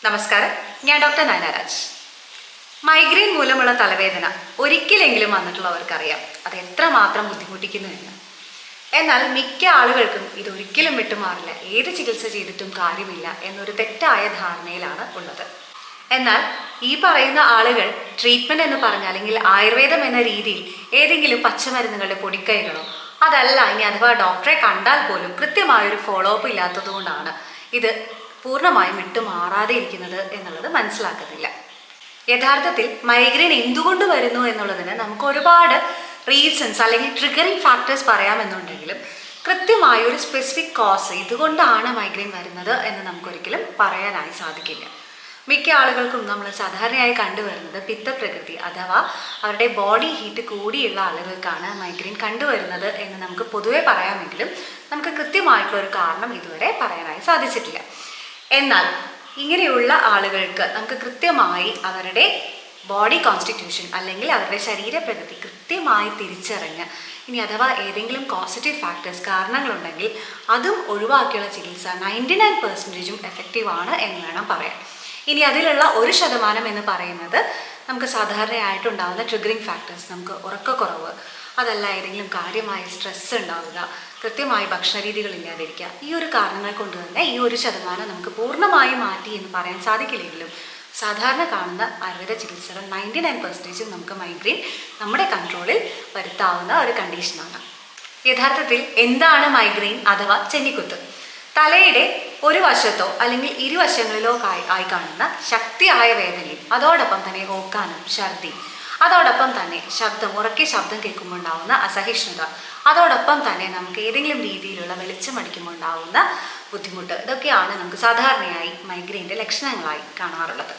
നമസ്കാരം, ഞാൻ doctor Nayanaraj. Migraine മൂലമുള്ള തലവേദന ഒരിക്കലെങ്കിലും വന്നിട്ടുള്ളവർക്കറിയാം അത് എത്രമാത്രം ബുദ്ധിമുട്ടിക്കുന്നു എന്ന്. എന്നാൽ മിക്ക ആളുകൾക്കും ഇതൊരിക്കലും വിട്ടുമാറില്ല, ഏത് ചികിത്സ ചെയ്തിട്ടും കാര്യമില്ല എന്നൊരു തെറ്റായ ധാരണയിലാണ് ഉള്ളത്. എന്നാൽ ഈ പറയുന്ന ആളുകൾ ട്രീറ്റ്മെൻറ്റ് എന്ന് പറഞ്ഞാൽ, അല്ലെങ്കിൽ ആയുർവേദം എന്ന രീതിയിൽ ഏതെങ്കിലും പച്ചമരുന്നുകളുടെ പൊടിക്കൈകളോ അതല്ല, ഇനി അഥവാ ഡോക്ടറെ കണ്ടാൽ പോലും കൃത്യമായൊരു ഫോളോ അപ്പ് ഇല്ലാത്തത് കൊണ്ടാണ് ഇത് പൂർണ്ണമായും വിട്ടുമാറാതെ ഇരിക്കുന്നത് എന്നുള്ളത് മനസ്സിലാക്കുന്നില്ല. യഥാർത്ഥത്തിൽ മൈഗ്രെയിൻ എന്തുകൊണ്ട് വരുന്നു എന്നുള്ളതിന് നമുക്ക് ഒരുപാട് റീസൺസ് അല്ലെങ്കിൽ ട്രിഗറിങ് ഫാക്ടേഴ്സ് പറയാമെന്നുണ്ടെങ്കിലും കൃത്യമായ ഒരു സ്പെസിഫിക് കോസ് ഇതുകൊണ്ടാണ് മൈഗ്രെയിൻ വരുന്നത് എന്ന് നമുക്കൊരിക്കലും പറയാനായി സാധിക്കില്ല. മിക്ക ആളുകൾക്കും നമ്മൾ സാധാരണയായി കണ്ടുവരുന്നത് പിത്തപ്രകൃതി അഥവാ അവരുടെ ബോഡി ഹീറ്റ് കൂടിയുള്ള ആളുകൾക്കാണ് മൈഗ്രെയിൻ കണ്ടുവരുന്നത് എന്ന് നമുക്ക് പൊതുവെ പറയാമെങ്കിലും നമുക്ക് കൃത്യമായിട്ടുള്ള ഒരു കാരണം ഇതുവരെ പറയാനായി സാധിച്ചിട്ടില്ല. എന്നാൽ ഇങ്ങനെയുള്ള ആളുകൾക്ക് നമുക്ക് കൃത്യമായി അവരുടെ ബോഡി കോൺസ്റ്റിറ്റ്യൂഷൻ അല്ലെങ്കിൽ അവരുടെ ശരീരപ്രകൃതി കൃത്യമായി തിരിച്ചറിഞ്ഞ് ഇനി അഥവാ ഏതെങ്കിലും പോസിറ്റീവ് ഫാക്ടേഴ്സ് കാരണങ്ങളുണ്ടെങ്കിൽ അതും ഒഴിവാക്കിയുള്ള ചികിത്സ 99% എഫക്റ്റീവാണ് എന്ന് വേണം പറയാൻ. ഇനി അതിലുള്ള 1% എന്ന് പറയുന്നത് നമുക്ക് സാധാരണയായിട്ടുണ്ടാകുന്ന ട്രിഗറിങ് ഫാക്ടേഴ്സ്, നമുക്ക് ഉറക്കക്കുറവ്, അതല്ല ഏതെങ്കിലും കാര്യമായ സ്ട്രെസ്സ് ഉണ്ടാവുക, കൃത്യമായി ഭക്ഷണരീതികൾ ഇല്ലാതിരിക്കുക, ഈ ഒരു കാരണങ്ങൾ കൊണ്ട് തന്നെ ഈ 1% നമുക്ക് പൂർണ്ണമായി മാറ്റി എന്ന് പറയാൻ സാധിക്കില്ലെങ്കിലും സാധാരണ കാണുന്ന ആയുർവേദ ചികിത്സകൾ 99% നമുക്ക് മൈഗ്രെയിൻ നമ്മുടെ കൺട്രോളിൽ വരുത്താവുന്ന ഒരു കണ്ടീഷനാണ്. യഥാർത്ഥത്തിൽ എന്താണ് മൈഗ്രെയിൻ അഥവാ ചെന്നിക്കുത്ത്? തലയുടെ ഒരു വശത്തോ അല്ലെങ്കിൽ ഇരുവശങ്ങളിലോ ആയി കാണുന്ന ശക്തിയായ വേദനയും അതോടൊപ്പം തന്നെ ഓക്കാനം, ഛർദി, അതോടൊപ്പം തന്നെ ഉറക്കെ ശബ്ദം കേൾക്കുമ്പോൾ ഉണ്ടാവുന്ന അസഹിഷ്ണുത, അതോടൊപ്പം തന്നെ നമുക്ക് ഏതെങ്കിലും രീതിയിലുള്ള വെളിച്ചമടിക്കുമ്പോൾ ഉണ്ടാവുന്ന ബുദ്ധിമുട്ട്, ഇതൊക്കെയാണ് നമുക്ക് സാധാരണയായി മൈഗ്രെയിൻ്റെ ലക്ഷണങ്ങളായി കാണാറുള്ളത്.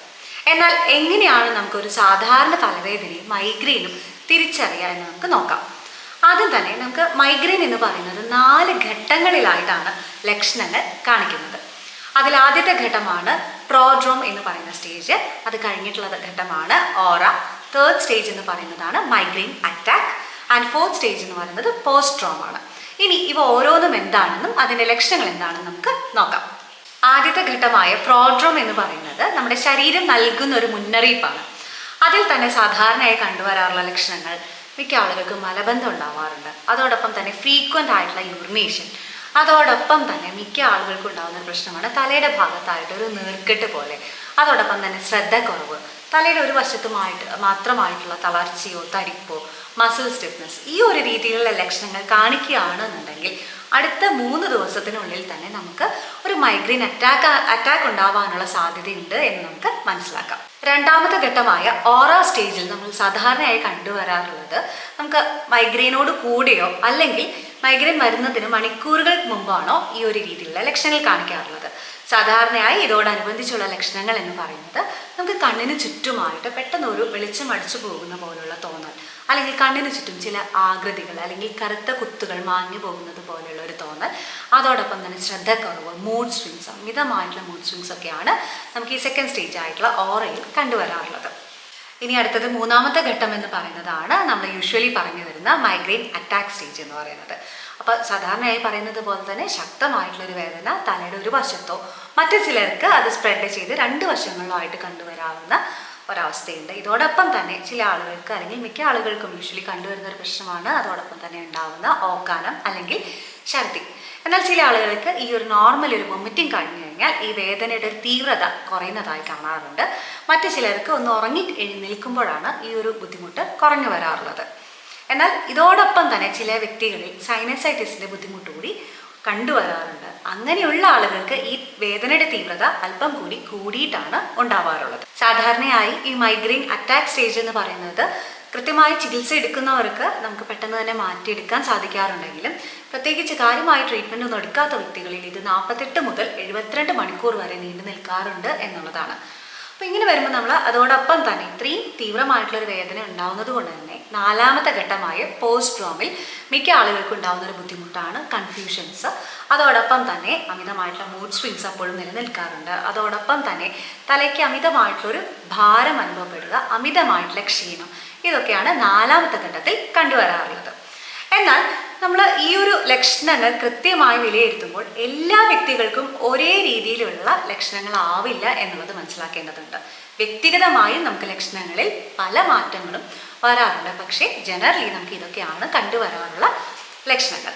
എന്നാൽ എങ്ങനെയാണ് നമുക്കൊരു സാധാരണ തലവേദനയും മൈഗ്രെയിനും തിരിച്ചറിയുക എന്ന് നമുക്ക് നോക്കാം. ആദ്യം തന്നെ നമുക്ക് മൈഗ്രെയിൻ എന്ന് പറയുന്നത് 4 ഘട്ടങ്ങളിലായിട്ടാണ് ലക്ഷണങ്ങൾ കാണിക്കുന്നത്. അതിൽ ആദ്യത്തെ ഘട്ടമാണ് പ്രോഡ്രോം എന്ന് പറയുന്ന സ്റ്റേജ്, അത് കഴിഞ്ഞിട്ടുള്ള ഘട്ടമാണ് ഓറ, 3rd സ്റ്റേജ് എന്ന് പറയുന്നതാണ് migraine attack, and 4th stage എന്ന് പറയുന്നത് പോസ്റ്റ്-ട്രോം ആണ്. ഇനി ഇവ ഓരോന്നും എന്താണെന്നും അതിൻ്റെ ലക്ഷണങ്ങൾ എന്താണെന്നും നമുക്ക് നോക്കാം. ആദ്യത്തെ ഘട്ടമായ പ്രോഡ്രോം എന്ന് പറയുന്നത് നമ്മുടെ ശരീരം നൽകുന്ന ഒരു മുന്നറിയിപ്പാണ്. അതിൽ തന്നെ സാധാരണയായി കണ്ടുവരാറുള്ള ലക്ഷണങ്ങൾ, മിക്ക ആളുകൾക്കും മലബന്ധം ഉണ്ടാവാറുണ്ട്, അതോടൊപ്പം തന്നെ ഫ്രീക്വൻ്റ് ആയിട്ടുള്ള യൂറിനേഷൻ, അതോടൊപ്പം തന്നെ മിക്ക ആളുകൾക്കും ഉണ്ടാകുന്ന പ്രശ്നമാണ് തലയുടെ ഭാഗത്തായിട്ട് ഒരു നീർക്കെട്ട് പോലെ, അതോടൊപ്പം തന്നെ ശ്രദ്ധക്കുറവ്, തലയുടെ ഒരു വശത്തുമായിട്ട് മാത്രമായിട്ടുള്ള തളർച്ചയോ തരിപ്പോ, മസിൽ സ്റ്റിഫ്നെസ്, ഈ ഒരു രീതിയിലുള്ള ലക്ഷണങ്ങൾ കാണിക്കുകയാണെന്നുണ്ടെങ്കിൽ അടുത്ത 3 ദിവസത്തിനുള്ളിൽ തന്നെ നമുക്ക് ഒരു മൈഗ്രെയിൻ അറ്റാക്ക് ഉണ്ടാവാനുള്ള സാധ്യതയുണ്ട് എന്ന് നമുക്ക് മനസ്സിലാക്കാം. രണ്ടാമത്തെ ഘട്ടമായ ഓറ സ്റ്റേജിൽ നമ്മൾ സാധാരണയായി കണ്ടുവരാറുള്ളത്, നമുക്ക് മൈഗ്രെയിനോട് കൂടെയോ അല്ലെങ്കിൽ മൈഗ്രെയിൻ വരുന്നതിന് മണിക്കൂറുകൾക്ക് മുമ്പാണോ ഈ ഒരു രീതിയിലുള്ള ലക്ഷണങ്ങൾ കാണിക്കാറുള്ളത്. സാധാരണയായി ഇതോടനുബന്ധിച്ചുള്ള ലക്ഷണങ്ങൾ എന്ന് പറയുന്നത് നമുക്ക് കണ്ണിന് ചുറ്റുമായിട്ട് പെട്ടെന്ന് ഒരു വെളിച്ചം അടിച്ചു പോകുന്ന പോലുള്ള തോന്നൽ, അല്ലെങ്കിൽ കണ്ണിന് ചുറ്റും ചില ആകൃതികൾ അല്ലെങ്കിൽ കറുത്ത കുത്തുകൾ മാഞ്ഞു പോകുന്നത് പോലെയുള്ള ഒരു തോന്നൽ, അതോടൊപ്പം തന്നെ ശ്രദ്ധക്കുറവ്, മൂഡ് സ്വിങ്സ്, അമിതമായിട്ടുള്ള മൂഡ് സ്വിങ്സ് ഒക്കെയാണ് നമുക്ക് ഈ 2nd സ്റ്റേജ് ആയിട്ടുള്ള ഓറയിൽ കണ്ടുവരാറുള്ളത്. ഇനി അടുത്തത് 3ാമത്തെ ഘട്ടം എന്ന് പറയുന്നതാണ് നമ്മൾ യൂഷ്വലി പറഞ്ഞു വരുന്ന മൈഗ്രെയിൻ അറ്റാക്ക് സ്റ്റേജ് എന്ന് പറയുന്നത്. അപ്പോൾ സാധാരണയായി പറയുന്നത് പോലെ തന്നെ ശക്തമായിട്ടുള്ളൊരു വേദന തലയുടെ ഒരു വശത്തോ, മറ്റു ചിലർക്ക് അത് സ്പ്രെഡ് ചെയ്ത് 2 വശങ്ങളിലോ ആയിട്ട് കണ്ടുവരാവുന്ന ഒരവസ്ഥയുണ്ട്. ഇതോടൊപ്പം തന്നെ ചില ആളുകൾക്ക് അല്ലെങ്കിൽ മിക്ക ആളുകൾക്കും യൂഷ്വലി കണ്ടുവരുന്ന ഒരു പ്രശ്നമാണ് അതോടൊപ്പം തന്നെ ഉണ്ടാവുന്ന ഓക്കാനം അല്ലെങ്കിൽ ഛർദി. എന്നാൽ ചില ആളുകൾക്ക് ഈ ഒരു നോർമൽ ഒരു വൊമിറ്റിംഗ് കഴിഞ്ഞു കഴിഞ്ഞാൽ ഈ വേദനയുടെ തീവ്രത കുറയുന്നതായി കാണാറുണ്ട്. മറ്റു ചിലർക്ക് ഒന്ന് ഉറങ്ങി എഴുന്നേൽക്കുമ്പോഴാണ് ഈ ഒരു ബുദ്ധിമുട്ട് കുറഞ്ഞു വരാറുള്ളത്. എന്നാൽ ഇതോടൊപ്പം തന്നെ ചില വ്യക്തികളിൽ സൈനസൈറ്റിസിൻ്റെ ബുദ്ധിമുട്ട് കൂടി കണ്ടുവരാറുണ്ട്. അങ്ങനെയുള്ള ആളുകൾക്ക് ഈ വേദനയുടെ തീവ്രത അല്പം കൂടിയിട്ടാണ് ഉണ്ടാവാറുള്ളത്. സാധാരണയായി ഈ മൈഗ്രെയിൻ അറ്റാക്ക് സ്റ്റേജ് എന്ന് പറയുന്നത് കൃത്യമായി ചികിത്സ എടുക്കുന്നവർക്ക് നമുക്ക് പെട്ടെന്ന് തന്നെ മാറ്റിയെടുക്കാൻ സാധിക്കാറുണ്ടെങ്കിലും പ്രത്യേകിച്ച് കാര്യമായ ട്രീറ്റ്മെൻ്റ് ഒന്നും എടുക്കാത്ത വ്യക്തികളിൽ ഇത് 48 മുതൽ 72 മണിക്കൂർ വരെ നീണ്ടു നിൽക്കാറുണ്ട് എന്നുള്ളതാണ്. അപ്പോൾ ഇങ്ങനെ വരുമ്പോൾ നമ്മൾ അതോടൊപ്പം തന്നെ ഇത്രയും തീവ്രമായിട്ടുള്ളൊരു വേദന ഉണ്ടാവുന്നത് കൊണ്ട് തന്നെ 4ാമത്തെ ഘട്ടമായ പോസ്റ്റ്-ട്രോമിൽ മിക്ക ആളുകൾക്കും ഉണ്ടാകുന്ന ഒരു ബുദ്ധിമുട്ടാണ് കൺഫ്യൂഷൻസ്, അതോടൊപ്പം തന്നെ അമിതമായിട്ടുള്ള മൂഡ് സ്വിങ്സ് അപ്പോഴും നിലനിൽക്കാറുണ്ട്, അതോടൊപ്പം തന്നെ തലയ്ക്ക് അമിതമായിട്ടുള്ളൊരു ഭാരം അനുഭവപ്പെടുക, അമിതമായിട്ടുള്ള ക്ഷീണം, ഇതൊക്കെയാണ് 4ാമത്തെ ഘട്ടത്തിൽ കണ്ടുവരാറുള്ളത്. എന്നാൽ നമ്മൾ ഈ ഒരു ലക്ഷണങ്ങൾ കൃത്യമായി വിലയിരുത്തുമ്പോൾ എല്ലാ വ്യക്തികൾക്കും ഒരേ രീതിയിലുള്ള ലക്ഷണങ്ങളാവില്ല എന്നുള്ളത് മനസ്സിലാക്കേണ്ടതുണ്ട്. വ്യക്തിഗതമായും നമുക്ക് ലക്ഷണങ്ങളിൽ പല മാറ്റങ്ങളും വരാറുണ്ട്. പക്ഷേ ജനറലി നമുക്ക് ഇതൊക്കെയാണ് കണ്ടുവരാറുള്ള ലക്ഷണങ്ങൾ.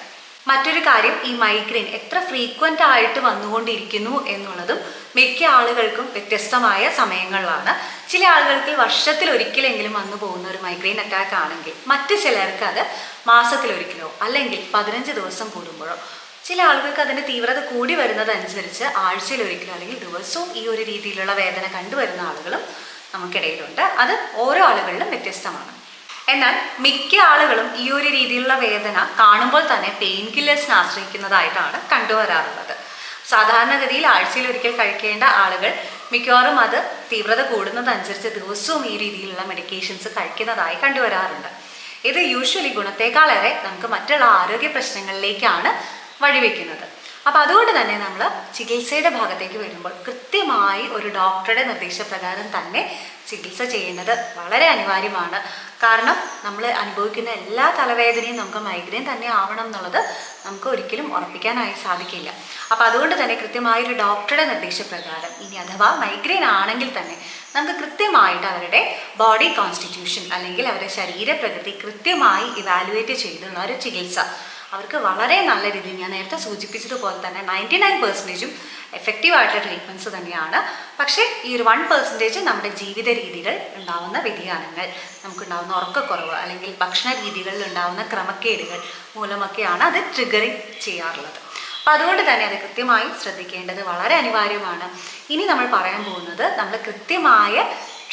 മറ്റൊരു കാര്യം, ഈ മൈഗ്രെയിൻ എത്ര ഫ്രീക്വൻ്റ് ആയിട്ട് വന്നുകൊണ്ടിരിക്കുന്നു എന്നുള്ളതും മിക്ക ആളുകൾക്കും വ്യത്യസ്തമായ സമയങ്ങളിലാണ്. ചില ആളുകൾക്ക് വർഷത്തിൽ ഒരിക്കലെങ്കിലും വന്നു പോകുന്ന ഒരു മൈഗ്രെയിൻ അറ്റാക്ക് ആണെങ്കിൽ മറ്റു ചിലർക്ക് അത് മാസത്തിലൊരിക്കലോ അല്ലെങ്കിൽ 15 ദിവസം കൂടുമ്പോഴോ, ചില ആളുകൾക്ക് അതിൻ്റെ തീവ്രത കൂടി വരുന്നതനുസരിച്ച് ആഴ്ചയിലൊരിക്കലോ അല്ലെങ്കിൽ ദിവസവും ഈ ഒരു രീതിയിലുള്ള വേദന കണ്ടുവരുന്ന ആളുകളും നമുക്കിടയിലുണ്ട്. അത് ഓരോ ആളുകളിലും വ്യത്യസ്തമാണ്. എന്നാൽ മിക്ക ആളുകളും ഈ ഒരു രീതിയിലുള്ള വേദന കാണുമ്പോൾ തന്നെ പെയിൻ കില്ലേഴ്സിനെ ആശ്രയിക്കുന്നതായിട്ടാണ് കണ്ടുവരാറുള്ളത്. സാധാരണഗതിയിൽ ആഴ്ചയിൽ ഒരിക്കൽ കഴിക്കേണ്ട ആളുകൾ മിക്കവാറും അത് തീവ്രത കൂടുന്നതനുസരിച്ച് ദിവസവും ഈ രീതിയിലുള്ള മെഡിക്കേഷൻസ് കഴിക്കുന്നതായി കണ്ടുവരാറുണ്ട്. ഇത് യൂഷ്വലി ഗുണത്തേക്കാളേറെ നമുക്ക് മറ്റുള്ള ആരോഗ്യ പ്രശ്നങ്ങളിലേക്കാണ് വഴിവെക്കുന്നത്. അപ്പം അതുകൊണ്ട് തന്നെ നമ്മൾ ചികിത്സയുടെ ഭാഗത്തേക്ക് വരുമ്പോൾ കൃത്യമായി ഒരു ഡോക്ടറുടെ നിർദ്ദേശപ്രകാരം തന്നെ ചികിത്സ ചെയ്യേണ്ടത് വളരെ അനിവാര്യമാണ്. കാരണം നമ്മൾ അനുഭവിക്കുന്ന എല്ലാ തലവേദനയും നമുക്ക് മൈഗ്രെയിൻ തന്നെ ആവണം എന്നുള്ളത് നമുക്ക് ഒരിക്കലും ഉറപ്പിക്കാനായി സാധിക്കില്ല. അപ്പം അതുകൊണ്ട് തന്നെ കൃത്യമായൊരു ഡോക്ടറുടെ നിർദ്ദേശപ്രകാരം, ഇനി അഥവാ മൈഗ്രെയിൻ ആണെങ്കിൽ തന്നെ നമുക്ക് കൃത്യമായിട്ട് അവരുടെ ബോഡി കോൺസ്റ്റിറ്റ്യൂഷൻ അല്ലെങ്കിൽ അവരുടെ ശരീരപ്രകൃതി കൃത്യമായി ഇവാലുവേറ്റ് ചെയ്തുള്ള ഒരു ചികിത്സ അവർക്ക് വളരെ നല്ല രീതിയിൽ, ഞാൻ നേരത്തെ സൂചിപ്പിച്ചതുപോലെ തന്നെ 99% എഫക്റ്റീവായിട്ടുള്ള ട്രീറ്റ്മെൻറ്റ്സ് തന്നെയാണ്. പക്ഷേ ഈ ഒരു 1% നമ്മുടെ ജീവിത രീതികൾ ഉണ്ടാകുന്ന വ്യതിയാനങ്ങൾ, നമുക്കുണ്ടാകുന്ന ഉറക്കക്കുറവ് അല്ലെങ്കിൽ ഭക്ഷണ രീതികളിൽ ഉണ്ടാകുന്ന ക്രമക്കേടുകൾ മൂലമൊക്കെയാണ് അത് ട്രിഗറിങ് ചെയ്യാറുള്ളത്. അപ്പം അതുകൊണ്ട് തന്നെ അത് കൃത്യമായി ശ്രദ്ധിക്കേണ്ടത് വളരെ അനിവാര്യമാണ്. ഇനി നമ്മൾ പറയാൻ പോകുന്നത് നമ്മൾ കൃത്യമായ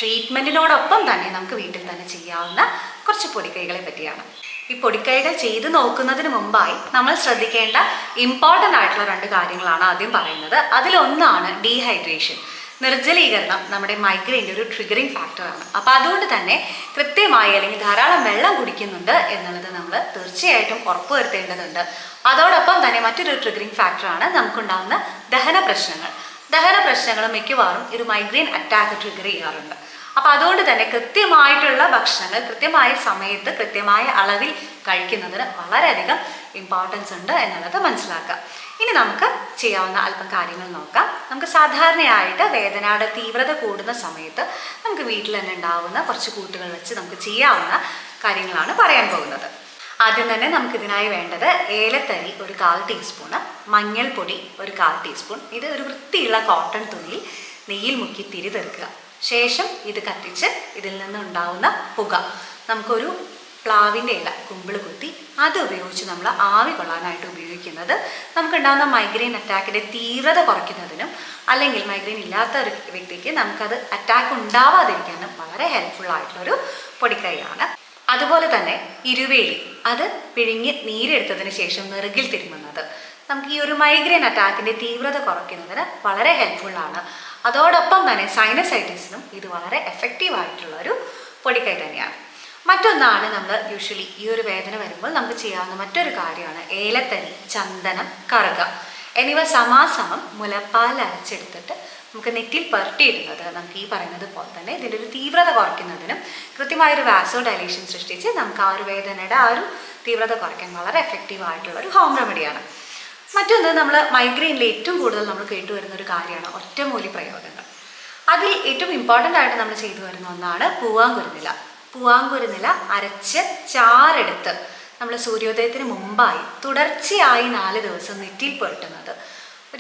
ട്രീറ്റ്മെൻറ്റിനോടൊപ്പം തന്നെ നമുക്ക് വീട്ടിൽ തന്നെ ചെയ്യാവുന്ന കുറച്ച് പൊടിക്കൈകളെ പറ്റിയാണ്. ഈ പൊടിക്കൈകൾ ചെയ്ത് നോക്കുന്നതിന് മുമ്പായി നമ്മൾ ശ്രദ്ധിക്കേണ്ട ഇമ്പോർട്ടൻ്റ് ആയിട്ടുള്ള 2 കാര്യങ്ങളാണ് ആദ്യം പറയുന്നത്. അതിലൊന്നാണ് ഡീഹൈഡ്രേഷൻ. നിർജ്ജലീകരണം നമ്മുടെ മൈഗ്രെയിൻ്റെ ഒരു ട്രിഗറിങ് ഫാക്ടറാണ്. അപ്പോൾ അതുകൊണ്ട് തന്നെ കൃത്യമായി അല്ലെങ്കിൽ ധാരാളം വെള്ളം കുടിക്കുന്നുണ്ട് എന്നുള്ളത് നമ്മൾ തീർച്ചയായിട്ടും ഉറപ്പുവരുത്തേണ്ടതുണ്ട്. അതോടൊപ്പം തന്നെ മറ്റൊരു ട്രിഗറിങ് ഫാക്ടറാണ് നമുക്കുണ്ടാകുന്ന ദഹന പ്രശ്നങ്ങൾ. ദഹന പ്രശ്നങ്ങൾ മിക്കവാറും ഒരു മൈഗ്രെയിൻ അറ്റാക്ക് ട്രിഗർ ചെയ്യാറുണ്ട്. അപ്പോൾ അതുകൊണ്ട് തന്നെ കൃത്യമായിട്ടുള്ള ഭക്ഷണങ്ങൾ കൃത്യമായ സമയത്ത് കൃത്യമായ അളവിൽ കഴിക്കുന്നതിന് വളരെയധികം ഇമ്പോർട്ടൻസ് ഉണ്ട് എന്നുള്ളത് മനസ്സിലാക്കുക. ഇനി നമുക്ക് ചെയ്യാവുന്ന അല്പം കാര്യങ്ങൾ നോക്കാം. നമുക്ക് സാധാരണയായിട്ട് വേദനയുടെ തീവ്രത കൂടുന്ന സമയത്ത് നമുക്ക് വീട്ടിൽ തന്നെ ഉണ്ടാവുന്ന കുറച്ച് കൂട്ടുകൾ വെച്ച് നമുക്ക് ചെയ്യാവുന്ന കാര്യങ്ങളാണ് പറയാൻ പോകുന്നത്. ആദ്യം തന്നെ നമുക്കിതിനായി വേണ്ടത് ഏലത്തരി ഒരു 1/4 ടീസ്പൂണ്, മഞ്ഞൾപ്പൊടി ഒരു 1/4 ടീസ്പൂൺ. ഇത് ഒരു വൃത്തിയുള്ള കോട്ടൺ തുണിയിൽ നെയ്യിൽ മുക്കി തിരി തെറുക്കുക. ശേഷം ഇത് കത്തിച്ച് ഇതിൽ നിന്നുണ്ടാവുന്ന പുക നമുക്കൊരു പ്ലാവിൻ്റെ ഇല കുമ്പിൾ കുത്തി അത് ഉപയോഗിച്ച് നമ്മൾ ആവി കൊള്ളാനായിട്ട് ഉപയോഗിക്കുന്നത് നമുക്കുണ്ടാകുന്ന മൈഗ്രെയിൻ അറ്റാക്കിൻ്റെ തീവ്രത കുറയ്ക്കുന്നതിനും അല്ലെങ്കിൽ മൈഗ്രെയിൻ ഇല്ലാത്ത ഒരു വ്യക്തിക്ക് നമുക്കത് അറ്റാക്ക് ഉണ്ടാവാതിരിക്കാനും വളരെ ഹെൽപ്ഫുൾ ആയിട്ടുള്ളൊരു പൊടിക്കൈയാണ്. അതുപോലെ തന്നെ ഇരുവേലി അത് പിഴിഞ്ഞ് നീരെടുത്തതിന് ശേഷം നെറുകിൽ തിരുമുന്നത് നമുക്ക് ഈ ഒരു മൈഗ്രെയിൻ അറ്റാക്കിൻ്റെ തീവ്രത കുറയ്ക്കുന്നതിന് വളരെ ഹെൽപ്ഫുള്ളാണ്. അതോടൊപ്പം തന്നെ സൈനസൈറ്റിസിനും ഇത് വളരെ എഫക്റ്റീവായിട്ടുള്ളൊരു പൊടിക്കൈ തന്നെയാണ്. മറ്റൊന്നാണ് നമ്മൾ യൂഷ്വലി ഈ ഒരു വേദന വരുമ്പോൾ നമുക്ക് ചെയ്യാവുന്ന മറ്റൊരു കാര്യമാണ് ഏലത്തരി, ചന്ദനം, കറുക എന്നിവ സമാസമം മുലപ്പാൽ അരച്ചെടുത്തിട്ട് നമുക്ക് നെറ്റിയിൽ പുരട്ടിയിടുന്നത് നമുക്ക് ഈ പറയുന്നത് പോലെ തന്നെ ഇതിൻ്റെ ഒരു തീവ്രത കുറയ്ക്കുന്നതിനും കൃത്യമായൊരു വാസോ ഡൈലേഷൻ സൃഷ്ടിച്ച് നമുക്ക് ആ ഒരു വേദനയുടെ ആ ഒരു തീവ്രത കുറയ്ക്കാൻ വളരെ എഫക്റ്റീവായിട്ടുള്ളൊരു ഹോം റെമഡിയാണ്. മറ്റൊന്ന്, നമ്മൾ മൈഗ്രെയിനിൽ ഏറ്റവും കൂടുതൽ നമ്മൾ കേട്ടുവരുന്ന ഒരു കാര്യമാണ് ഒറ്റമൂലി പ്രയോഗങ്ങൾ. അതിൽ ഏറ്റവും ഇമ്പോർട്ടൻ്റ് ആയിട്ട് നമ്മൾ ചെയ്തു വരുന്ന ഒന്നാണ് പൂവാങ്കുരുന്നില. പൂവാങ്കുരുന്നില അരച്ച് ചാറെടുത്ത് നമ്മൾ സൂര്യോദയത്തിന് മുമ്പായി തുടർച്ചയായി 4 ദിവസം നെറ്റിയിൽ പുരട്ടുന്നത്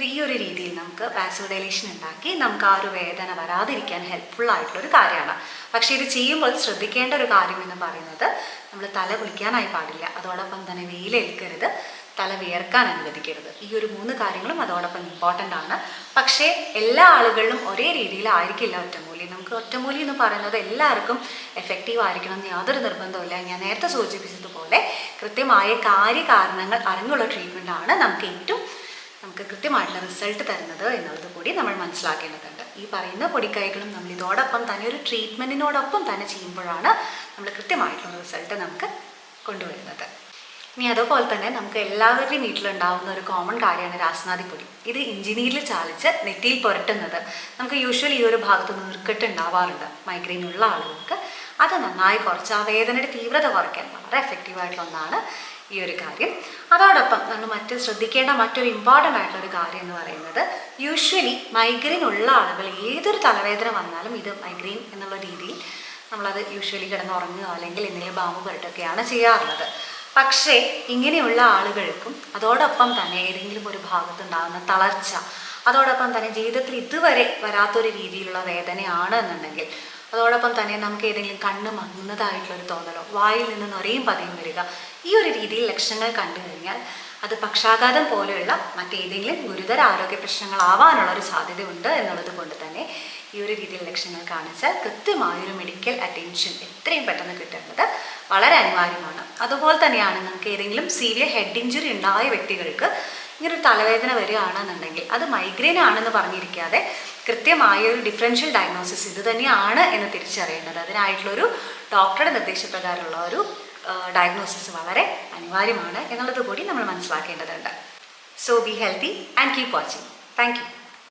ഈ ഒരു രീതിയിൽ നമുക്ക് വാസോഡൈലേഷൻ ഉണ്ടാക്കി നമുക്ക് ആ ഒരു വേദന വരാതിരിക്കാൻ ഹെൽപ്ഫുൾ ആയിട്ടുള്ളൊരു കാര്യമാണ്. പക്ഷേ ഇത് ചെയ്യുമ്പോൾ ശ്രദ്ധിക്കേണ്ട ഒരു കാര്യം എന്ന് പറയുന്നത് നമ്മൾ തല കുളിക്കാനായി പാടില്ല, അതോടൊപ്പം തന്നെ വെയിലേൽക്കരുത്, തല വിയർക്കാൻ അനുവദിക്കരുത്. ഈ ഒരു 3 കാര്യങ്ങളും അതോടൊപ്പം ഇമ്പോർട്ടൻ്റ് ആണ്. പക്ഷേ എല്ലാ ആളുകളിലും ഒരേ രീതിയിലായിരിക്കില്ല ഒറ്റമൂലി. നമുക്ക് ഒറ്റമൂലി എന്ന് പറയുന്നത് എല്ലാവർക്കും എഫക്റ്റീവ് ആയിരിക്കണം എന്ന് യാതൊരു നിർബന്ധമില്ല. ഞാൻ നേരത്തെ സൂചിപ്പിച്ചതുപോലെ കൃത്യമായ കാര്യകാരണങ്ങൾ അറിഞ്ഞുള്ള ട്രീറ്റ്മെൻറ്റാണ് നമുക്ക് കൃത്യമായിട്ടുള്ള റിസൾട്ട് തരുന്നത് എന്നുള്ളത് കൂടി നമ്മൾ മനസ്സിലാക്കേണ്ടതുണ്ട്. ഈ പറയുന്ന പൊടിക്കൈകളും നമ്മൾ ഇതോടൊപ്പം തന്നെ ഒരു ട്രീറ്റ്മെൻറ്റിനോടൊപ്പം തന്നെ ചെയ്യുമ്പോഴാണ് നമ്മൾ കൃത്യമായിട്ടുള്ള റിസൾട്ട് നമുക്ക് കൊണ്ടുവരുന്നത്. ഇനി അതുപോലെ തന്നെ നമുക്ക് എല്ലാവരുടെയും വീട്ടിലുണ്ടാകുന്ന ഒരു കോമൺ കാര്യമാണ് രാസനാദിപ്പൊടി. ഇത് ഇഞ്ചിനീരിൽ ചാലിച്ച് നെറ്റിയിൽ പുരട്ടുന്നത് നമുക്ക് യൂഷ്വലി ഈ ഒരു ഭാഗത്ത് നീർക്കെട്ട് ഉണ്ടാവാറുണ്ട് മൈഗ്രെയിൻ ഉള്ള ആളുകൾക്ക്. അത് നന്നായി കുറച്ച് ആ വേദനയുടെ തീവ്രത കുറയ്ക്കാൻ വളരെ എഫക്റ്റീവായിട്ടുള്ള ഒന്നാണ് ഈ ഒരു കാര്യം. അതോടൊപ്പം നമ്മൾ ശ്രദ്ധിക്കേണ്ട മറ്റൊരു ഇമ്പോർട്ടൻ്റ് ആയിട്ടുള്ളൊരു കാര്യം എന്ന് പറയുന്നത്, യൂഷ്വലി മൈഗ്രെയിൻ ഉള്ള ആളുകൾ ഏതൊരു തലവേദന വന്നാലും ഇത് മൈഗ്രെയിൻ എന്നുള്ള രീതിയിൽ നമ്മളത് യൂഷ്വലി കിടന്നുറങ്ങുക അല്ലെങ്കിൽ എന്തെങ്കിലും ബാമ്പ് പുരട്ടൊക്കെയാണ് ചെയ്യാറുള്ളത്. പക്ഷേ ഇങ്ങനെയുള്ള ആളുകൾക്കും അതോടൊപ്പം തന്നെ ഏതെങ്കിലും ഒരു ഭാഗത്തുണ്ടാകുന്ന തളർച്ച, അതോടൊപ്പം തന്നെ ജീവിതത്തിൽ ഇതുവരെ വരാത്തൊരു രീതിയിലുള്ള വേദനയാണ് എന്നുണ്ടെങ്കിൽ, അതോടൊപ്പം തന്നെ നമുക്ക് ഏതെങ്കിലും കണ്ണ് മങ്ങുന്നതായിട്ടുള്ളൊരു തോന്നലോ വായിൽ നിന്ന് നൊരയും പതയും വരിക, ഈ ഒരു രീതിയിൽ ലക്ഷണങ്ങൾ കണ്ടു കഴിഞ്ഞാൽ അത് പക്ഷാഘാതം പോലെയുള്ള മറ്റേതെങ്കിലും ഗുരുതര ആരോഗ്യ പ്രശ്നങ്ങളാവാനുള്ള ഒരു സാധ്യതയുണ്ട് എന്നുള്ളത് കൊണ്ട് തന്നെ ഈ ഒരു രീതിയിൽ ലക്ഷണങ്ങൾ കാണിച്ചാൽ കൃത്യമായൊരു മെഡിക്കൽ അറ്റൻഷൻ എത്രയും പെട്ടെന്ന് കിട്ടേണ്ടത് വളരെ അനിവാര്യമാണ്. അതുപോലെ തന്നെയാണ് നമുക്ക് ഏതെങ്കിലും സീരിയർ ഹെഡ് ഇഞ്ചുറി ഉണ്ടായ വ്യക്തികൾക്ക് ഇങ്ങനൊരു തലവേദന വരികയാണെന്നുണ്ടെങ്കിൽ അത് മൈഗ്രെയിൻ ആണെന്ന് പറഞ്ഞിരിക്കാതെ കൃത്യമായ ഒരു ഡിഫറൻഷ്യൽ ഡയഗ്നോസിസ് ഇത് തന്നെയാണ് എന്ന് തിരിച്ചറിയേണ്ടത്. അതിനായിട്ടുള്ളൊരു ഡോക്ടറുടെ നിർദ്ദേശപ്രകാരമുള്ള ഒരു ഡയഗ്നോസിസ് വളരെ അനിവാര്യമാണ് എന്നുള്ളത് കൂടി നമ്മൾ മനസ്സിലാക്കേണ്ടതുണ്ട്. So be healthy and keep watching. Thank you.